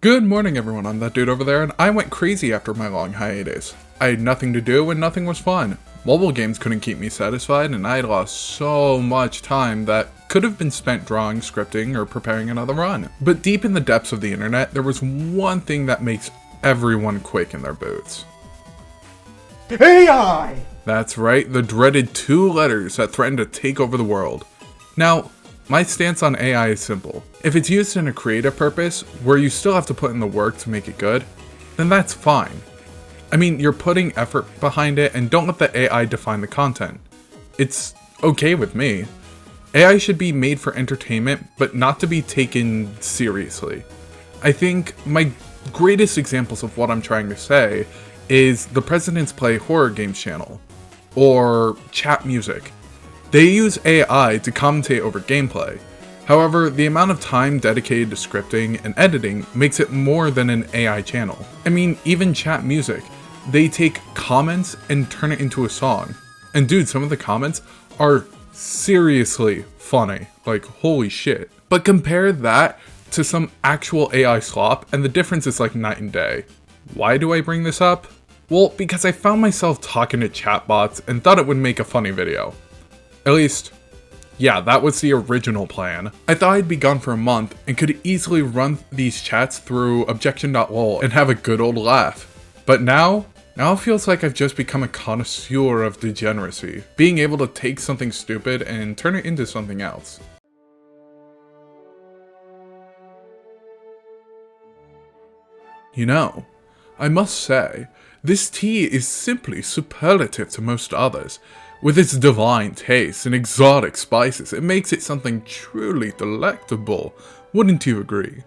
Good morning everyone, I'm that dude over there, and I went crazy after my long hiatus. I had nothing to do and nothing was fun. Mobile games couldn't keep me satisfied, and I had lost so much time that could have been spent drawing, scripting, or preparing another run. But deep in the depths of the internet, there was one thing that makes everyone quake in their boots. AI! That's right, the dreaded two letters that threaten to take over the world. Now, my stance on AI is simple. If it's used in a creative purpose, where you still have to put in the work to make it good, then that's fine. I mean, you're putting effort behind it, and don't let the AI define the content. It's okay with me. AI should be made for entertainment, but not to be taken seriously. I think my greatest examples of what I'm trying to say is the President's Play horror games channel, or chat music. They use AI to commentate over gameplay. However, the amount of time dedicated to scripting and editing makes it more than an AI channel. I mean, even chat music, they take comments and turn it into a song. And dude, some of the comments are seriously funny. Like, holy shit. But compare that to some actual AI slop, and the difference is like night and day. Why do I bring this up? Well, because I found myself talking to chatbots and thought it would make a funny video. At least, yeah, that was the original plan. I thought I'd be gone for a month and could easily run these chats through objection.lol and have a good old laugh. But now it feels like I've just become a connoisseur of degeneracy, being able to take something stupid and turn it into something else. You know, I must say, this tea is simply superlative to most others. With its divine taste and exotic spices, it makes it something truly delectable. Wouldn't you agree?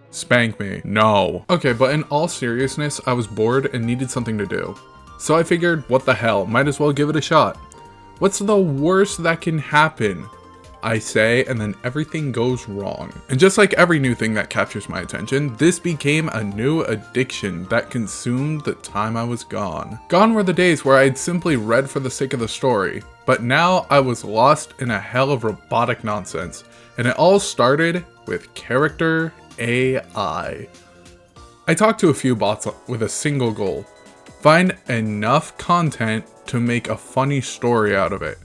Spank me. No. Okay, but in all seriousness, I was bored and needed something to do. So I figured, what the hell, might as well give it a shot. What's the worst that can happen? I say, and then everything goes wrong. And just like every new thing that captures my attention, this became a new addiction that consumed the time I was gone. Gone were the days where I'd simply read for the sake of the story, but now I was lost in a hell of robotic nonsense, and it all started with character AI. I talked to a few bots with a single goal: find enough content to make a funny story out of it.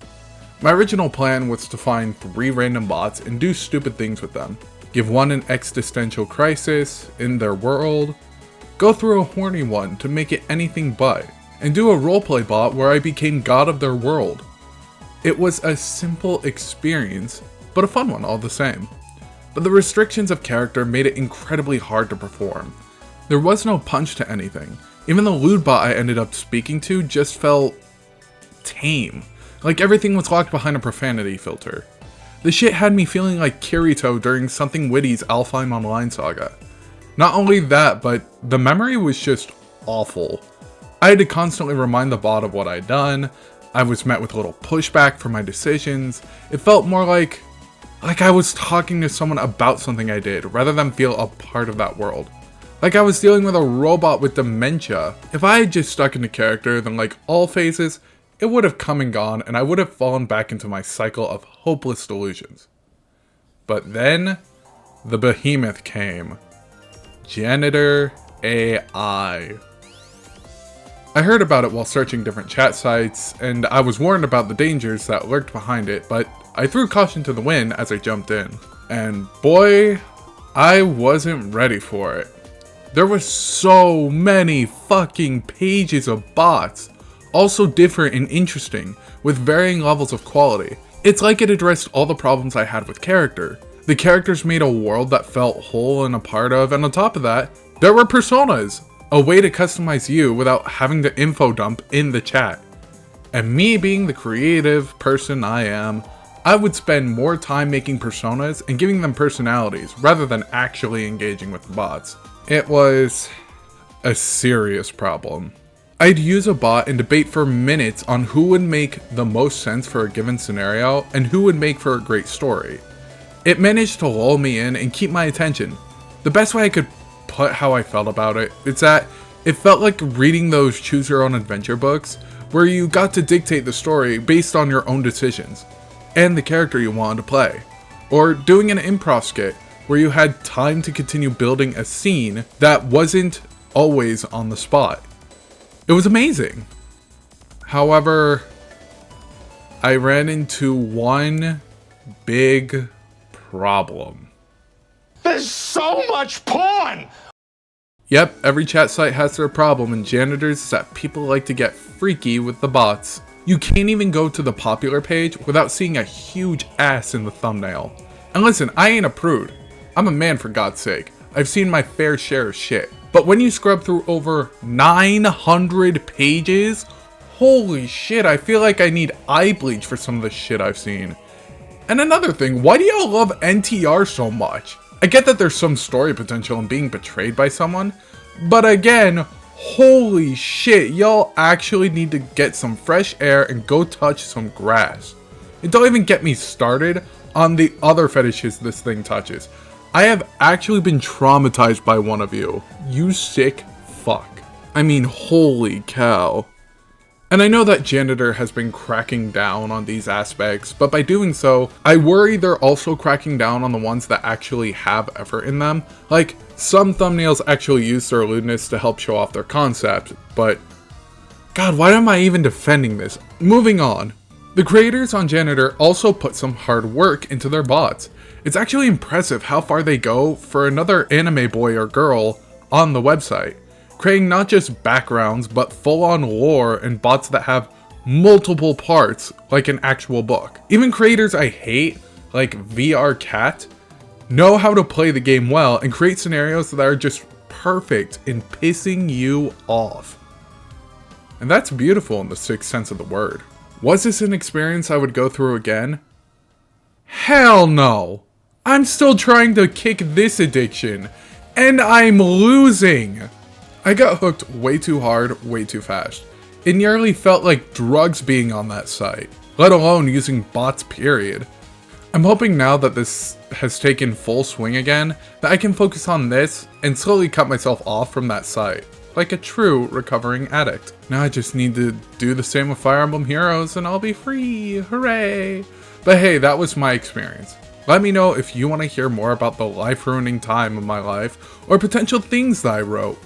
My original plan was to find 3 random bots and do stupid things with them. Give one an existential crisis in their world, go through a horny one to make it anything but, and do a roleplay bot where I became god of their world. It was a simple experience, but a fun one all the same. But the restrictions of character made it incredibly hard to perform. There was no punch to anything. Even the lewd bot I ended up speaking to just felt tame. Like everything was locked behind a profanity filter. The shit had me feeling like Kirito during Something Witty's Alfheim Online saga. Not only that, but the memory was just awful. I had to constantly remind the bot of what I'd done. I was met with a little pushback for my decisions. It felt more like I was talking to someone about something I did, rather than feel a part of that world. Like I was dealing with a robot with dementia. If I had just stuck into character, then like all phases, it would have come and gone, and I would have fallen back into my cycle of hopeless delusions. But then, the behemoth came. Janitor AI. I heard about it while searching different chat sites, and I was warned about the dangers that lurked behind it, but I threw caution to the wind as I jumped in. And boy, I wasn't ready for it. There were so many fucking pages of bots. Also different and interesting, with varying levels of quality. It's like it addressed all the problems I had with character. The characters made a world that felt whole and a part of, and on top of that, there were personas, a way to customize you without having to info dump in the chat. And me being the creative person I am, I would spend more time making personas and giving them personalities rather than actually engaging with the bots. It was a serious problem. I'd use a bot and debate for minutes on who would make the most sense for a given scenario and who would make for a great story. It managed to lull me in and keep my attention. The best way I could put how I felt about it is that it felt like reading those choose your own adventure books where you got to dictate the story based on your own decisions and the character you wanted to play. Or doing an improv skit where you had time to continue building a scene that wasn't always on the spot. It was amazing. However, I ran into one big problem. There's so much porn! Yep, every chat site has their problem, and janitors is that people like to get freaky with the bots. You can't even go to the popular page without seeing a huge ass in the thumbnail. And listen, I ain't a prude. I'm a man, for God's sake. I've seen my fair share of shit. But when you scrub through over 900 pages, holy shit, I feel like I need eye bleach for some of the shit I've seen. And another thing, why do y'all love NTR so much? I get that there's some story potential in being betrayed by someone, but again, holy shit, y'all actually need to get some fresh air and go touch some grass. And don't even get me started on the other fetishes this thing touches. I have actually been traumatized by one of you. You sick fuck. I mean, holy cow. And I know that Janitor has been cracking down on these aspects, but by doing so, I worry they're also cracking down on the ones that actually have effort in them. Like, some thumbnails actually use their lewdness to help show off their concept, but God, why am I even defending this? Moving on. The creators on Janitor also put some hard work into their bots. It's actually impressive how far they go for another anime boy or girl on the website, creating not just backgrounds but full-on lore and bots that have multiple parts like an actual book. Even creators I hate, like VR Cat, know how to play the game well and create scenarios that are just perfect in pissing you off. And that's beautiful in the sixth sense of the word. Was this an experience I would go through again? Hell no! I'm still trying to kick this addiction, and I'm losing! I got hooked way too hard, way too fast. It nearly felt like drugs being on that site, let alone using bots period. I'm hoping now that this has taken full swing again, that I can focus on this and slowly cut myself off from that site, like a true recovering addict. Now I just need to do the same with Fire Emblem Heroes and I'll be free, hooray! But hey, that was my experience. Let me know if you want to hear more about the life-ruining time of my life, or potential things that I wrote.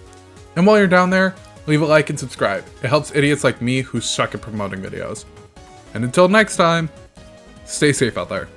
And while you're down there, leave a like and subscribe. It helps idiots like me who suck at promoting videos. And until next time, stay safe out there.